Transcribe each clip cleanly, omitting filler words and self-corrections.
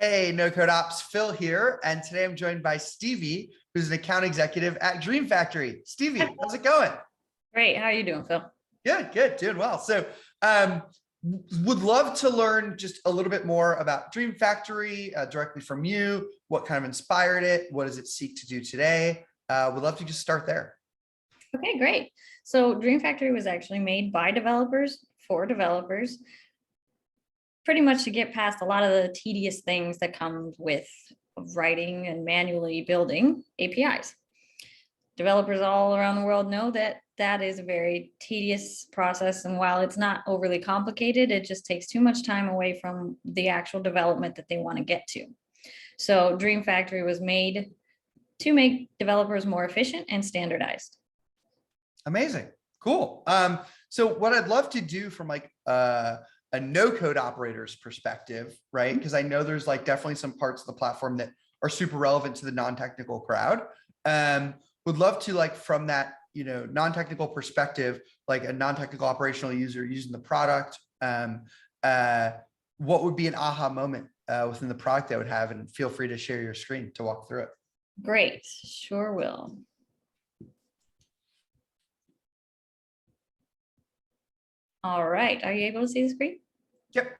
Hey, No Code Ops, Phil here, and today I'm joined by Stevie, who's an account executive at DreamFactory. Stevie, how's it going? Great. How are you doing, Phil? Good, doing well. So, um, would love to learn just a little bit more about DreamFactory directly from you. What kind of inspired it? What does it seek to do today? Would love to just start there. Okay, great. So DreamFactory was actually made by developers for developers, pretty much to get past a lot of the tedious things that come with writing and manually building APIs. Developers all around the world know that that is a very tedious process. And while it's not overly complicated, it just takes too much time away from the actual development that they want to get to. So DreamFactory was made to make developers more efficient and standardized. Amazing, cool. So what I'd love to do from like a no-code operator's perspective, right? Because I know there's like definitely some parts of the platform that are super relevant to the non-technical crowd. Would love to like from that, non-technical perspective, like a non-technical operational user using the product, what would be an aha moment within the product I would have? And feel free to share your screen to walk through it. Great, sure will. All right, are you able to see the screen? Yep.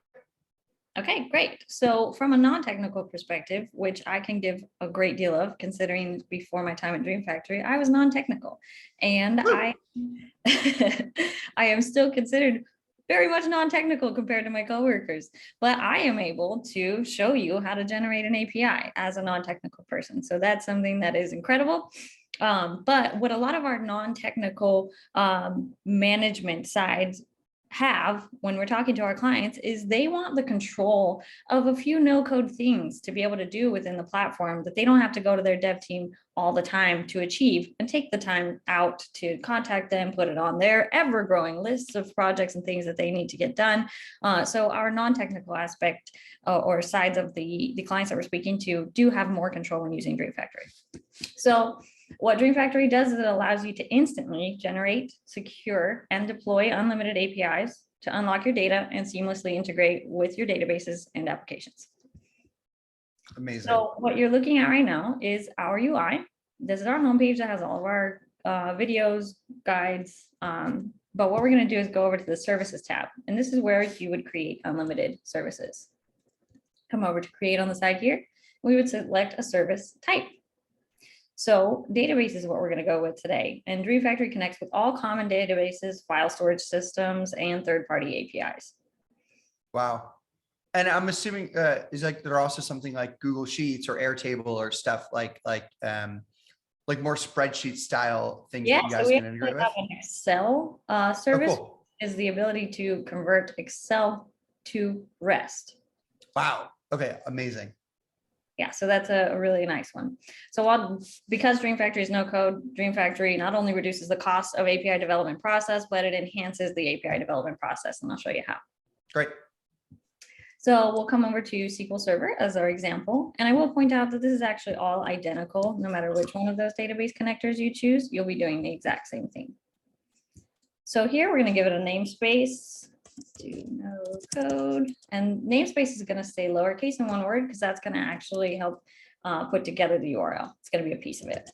Okay, great. So from a non-technical perspective, which I can give a great deal of, considering before my time at DreamFactory, I was non-technical. And I am still considered very much non-technical compared to my coworkers, but I am able to show you how to generate an API as a non-technical person. So that's something that is incredible. But what a lot of our non-technical management sides have when we're talking to our clients is they want the control of a few no-code things to be able to do within the platform that they don't have to go to their dev team all the time to achieve, and take the time out to contact them, put it on their ever-growing lists of projects and things that they need to get done. So our non-technical aspect or sides of the clients that we're speaking to do have more control when using DreamFactory. So what DreamFactory does is it allows you to instantly generate, secure, and deploy unlimited APIs to unlock your data and seamlessly integrate with your databases and applications. Amazing. So what you're looking at right now is our UI. This is our homepage that has all of our videos, guides. But what we're going to do is go over to the services tab. And this is where you would create unlimited services. Come over to create on the side here. We would select a service type. So database is what we're going to go with today. And DreamFactory connects with all common databases, file storage systems, and third-party APIs. Wow. And I'm assuming is like there are also something like Google Sheets or Airtable or stuff like more spreadsheet style things that you guys can integrate with. An Excel service. Oh, cool. Is the ability to convert Excel to REST. Wow. Okay. Amazing. Yeah, so that's a really nice one. So because DreamFactory is no code, DreamFactory not only reduces the cost of API development process, but it enhances the API development process, and I'll show you how. Great. So we'll come over to SQL Server as our example, and I will point out that this is actually all identical. No matter which one of those database connectors you choose, you'll be doing the exact same thing. So here we're going to give it a namespace. Let's do no code, and namespace is going to stay lowercase in one word because that's going to actually help put together the URL. It's going to be a piece of it.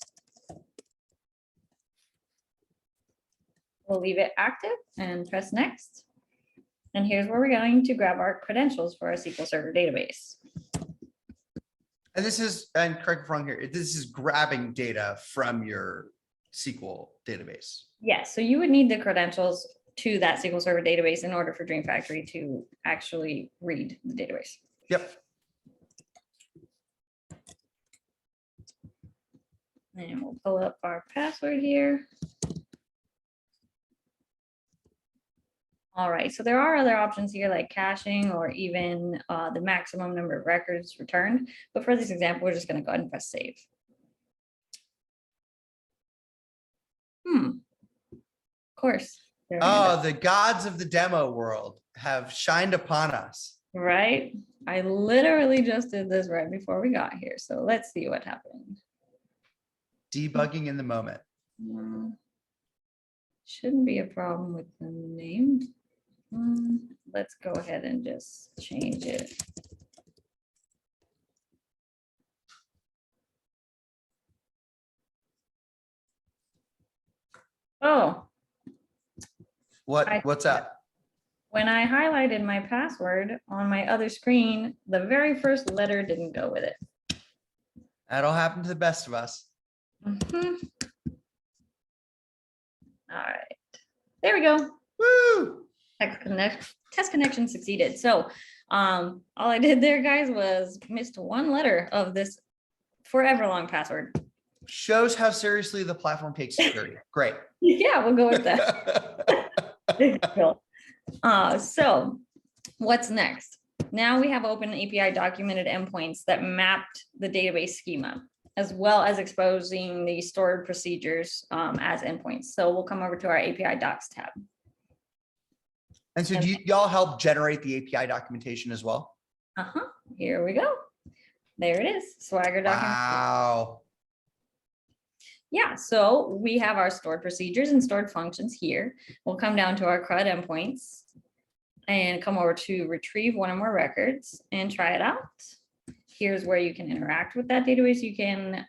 We'll leave it active and press next. And here's where we're going to grab our credentials for our SQL Server database. And this is, and correct me if I'm wrong here, this is grabbing data from your SQL database. Yes, so you would need the credentials to that SQL Server database in order for DreamFactory to actually read the database. Yep. And we'll pull up our password here. All right, so there are other options here like caching or even the maximum number of records returned. But for this example, we're just going to go ahead and press save. Of course. Oh, the gods of the demo world have shined upon us. Right? I literally just did this right before we got here. So let's see what happened. Debugging in the moment. Shouldn't be a problem with the name. Let's go ahead and just change it. Oh, What's up? when I highlighted my password on my other screen, the very first letter didn't go with it. That'll happen to the best of us. Mhm. All right, there we go. Woo! Test connection succeeded. So all I did there, guys, was missed one letter of this forever long password. Shows how seriously the platform takes security. Great. Yeah, we'll go with that. Cool. So what's next? Now we have open API documented endpoints that mapped the database schema, as well as exposing the stored procedures as endpoints. So we'll come over to our API docs tab. And so do y'all help generate the API documentation as well? Here we go. There it is, Swagger document. Wow. Yeah, so we have our stored procedures and stored functions here. We'll come down to our CRUD endpoints and come over to retrieve one or more records and try it out. Here's where you can interact with that database. You can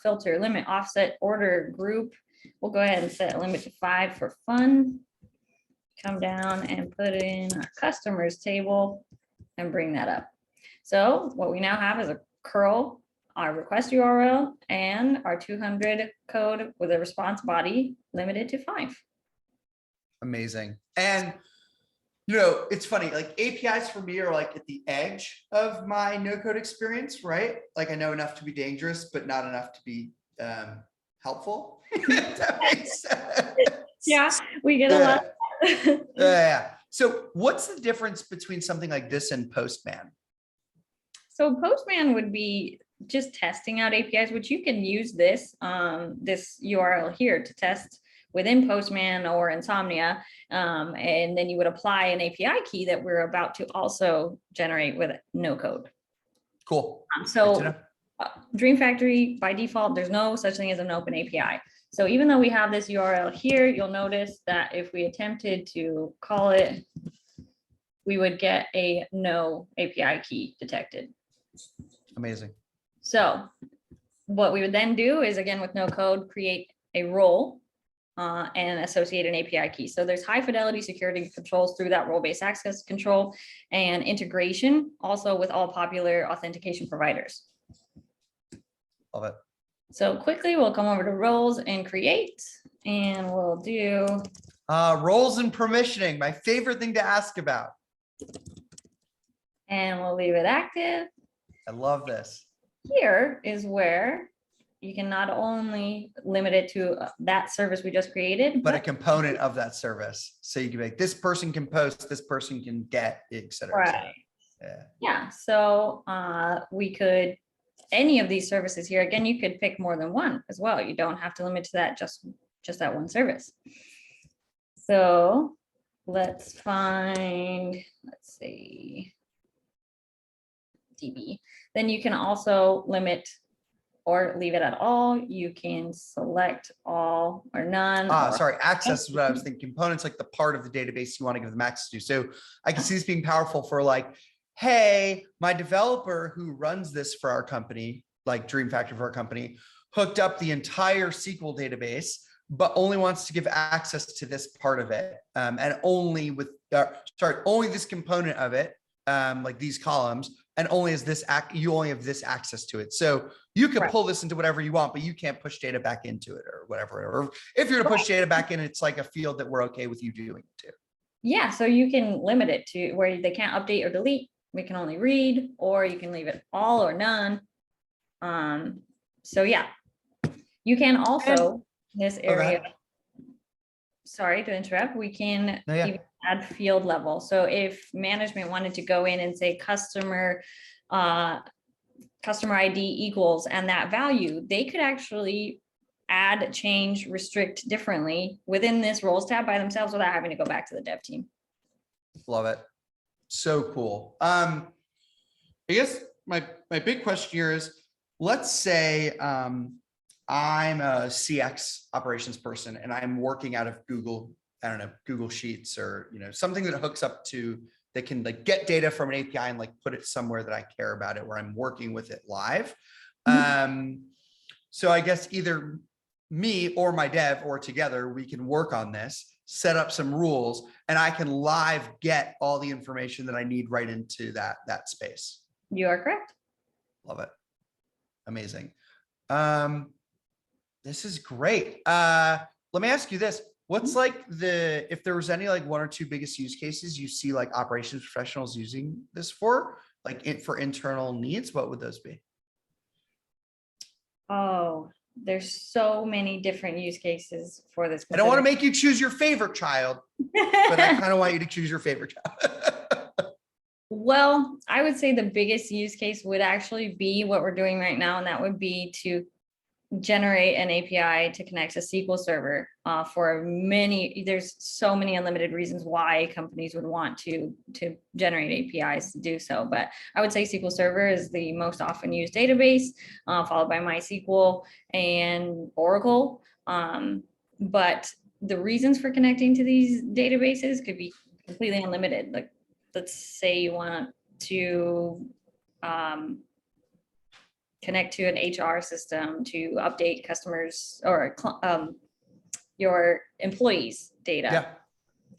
filter, limit, offset, order, group. We'll go ahead and set a limit to 5 for fun. Come down and put in our customers table and bring that up. So what we now have is a curl, our request URL, and our 200 code with a response body limited to 5. Amazing. And it's funny, like APIs for me are like at the edge of my no code experience, right? Like I know enough to be dangerous, but not enough to be helpful. If that makes sense. Yeah, we get a lot. Yeah. So what's the difference between something like this and Postman? So Postman would be just testing out APIs, which you can use this URL here to test within Postman or Insomnia. And then you would apply an API key that we're about to also generate with no code. Cool. So DreamFactory, by default, there's no such thing as an open API. So even though we have this URL here, you'll notice that if we attempted to call it, we would get a no API key detected. Amazing. So what we would then do is, again, with no code, create a role and associate an API key. So there's high fidelity security controls through that role-based access control and integration also with all popular authentication providers. Love it. So quickly, we'll come over to roles and create, and we'll do roles and permissioning, my favorite thing to ask about. And we'll leave it active. I love this. Here is where you can not only limit it to that service we just created, but a component of that service. So you can make this person can post, this person can get, et cetera. Right. Et cetera. Yeah. So we could, any of these services here, again, you could pick more than one as well. You don't have to limit to that, just that one service. So let's see, DB. Then you can also limit or leave it at all. You can select all or none. Sorry, access is what I was thinking. Components like the part of the database you want to give them access to. So I can see this being powerful for like, hey, my developer who runs this for our company, like DreamFactory for our company, hooked up the entire SQL database, but only wants to give access to this part of it. And only with, only this component of it, like these columns, and only as this you only have this access to it. So you can pull this into whatever you want, but you can't push data back into it or whatever. Or if you're to push data back in, it's like a field that we're okay with you doing it too. Yeah, so you can limit it to where they can't update or delete. We can only read, or you can leave it all or none. So yeah, you can also this area. Sorry to interrupt. We can even add field level. So if management wanted to go in and say customer ID equals and that value, they could actually add, change, restrict differently within this roles tab by themselves without having to go back to the dev team. Love it. So cool. I guess my big question here is, let's say I'm a CX operations person and I'm working out of Google, I don't know, Google Sheets or, something that hooks up to, that can like get data from an API and like put it somewhere that I care about it, where I'm working with it live. So I guess either me or my dev or together, we can work on this, set up some rules, and I can live get all the information that I need right into that space. You are correct. Love it. Amazing. This is great. Let me ask you this. What's like if there was any like one or two biggest use cases you see like operations professionals using this for, like for internal needs, what would those be? Oh, there's so many different use cases for this. I don't want to make you choose your favorite child, but I kind of want you to choose your favorite child. Well, I would say the biggest use case would actually be what we're doing right now, and that would be to generate an API to connect to SQL Server there's so many unlimited reasons why companies would want to generate APIs to do so. But I would say SQL Server is the most often used database, followed by MySQL and Oracle. But the reasons for connecting to these databases could be completely unlimited. Like, let's say you want to connect to an HR system to update customers or your employees' data. Yeah.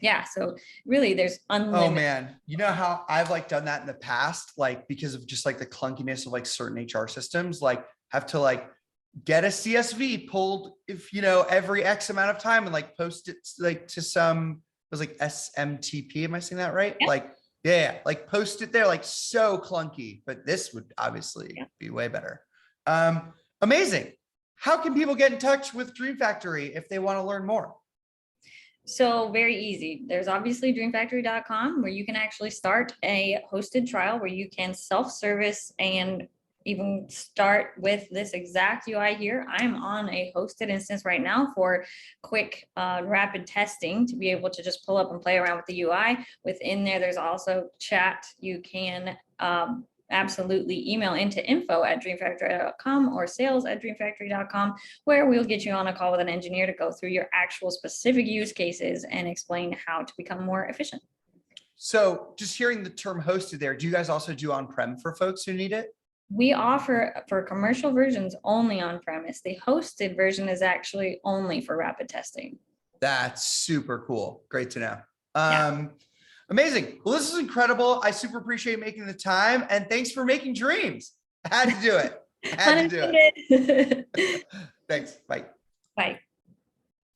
Yeah. So really there's unlimited. Oh man, you know how I've like done that in the past, like because of just like the clunkiness of like certain HR systems, like have to like get a CSV pulled if every X amount of time and like post it like to some, it was like SMTP. Am I saying that right? Yeah. Like, yeah, like post it there, like so clunky, but this would obviously be way better. Amazing. How can people get in touch with DreamFactory if they want to learn more? So very easy. There's obviously dreamfactory.com where you can actually start a hosted trial where you can self-service and even start with this exact UI here. I'm on a hosted instance right now for quick, rapid testing to be able to just pull up and play around with the UI. Within there, there's also chat. You can absolutely email into info@dreamfactory.com or sales@dreamfactory.com, where we'll get you on a call with an engineer to go through your actual specific use cases and explain how to become more efficient. So just hearing the term hosted there, do you guys also do on-prem for folks who need it? We offer for commercial versions only on premise. The hosted version is actually only for rapid testing. That's super cool. Great to know. Yeah. Amazing. Well, this is incredible. I super appreciate making the time, and thanks for making dreams. I had to do it. I had to do it. Thanks. Bye. Bye.